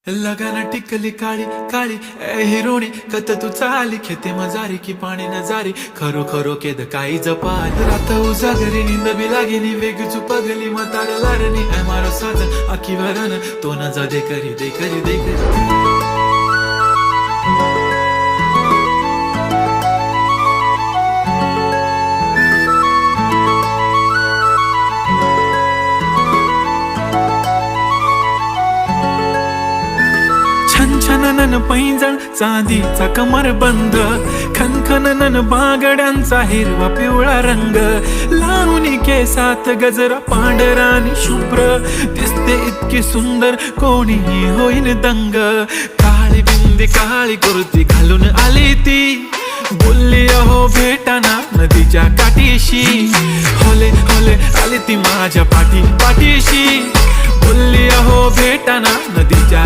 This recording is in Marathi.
लगाना टिकली काळी काळी ए हिरोणी कत तू चाली खेते मजारी की पाणी नजारी खरो खरो केद काही जपाल रात उजागरी निंद बी लागेनी वेग चुपगली मतार लारणी ए मारो साजन आखी वरन तो न जा दे करी दे करी दे करी छनछनन पैंजण चांदीचा कमर बंद खनखनन बागड्यांचा हिरवा पिवळा रंग लावणी केसात गजरा पांढरानी शुभ्र दिसते इतकी सुंदर कोणीही होईन दंग काळी बिंदी काळी कुर्ती घालून आली ती बोलली अहो भेटाना नदीच्या काठीशी होले होले आली ती माझ्या पाठीशी बोलली अहो भेटाना नदीच्या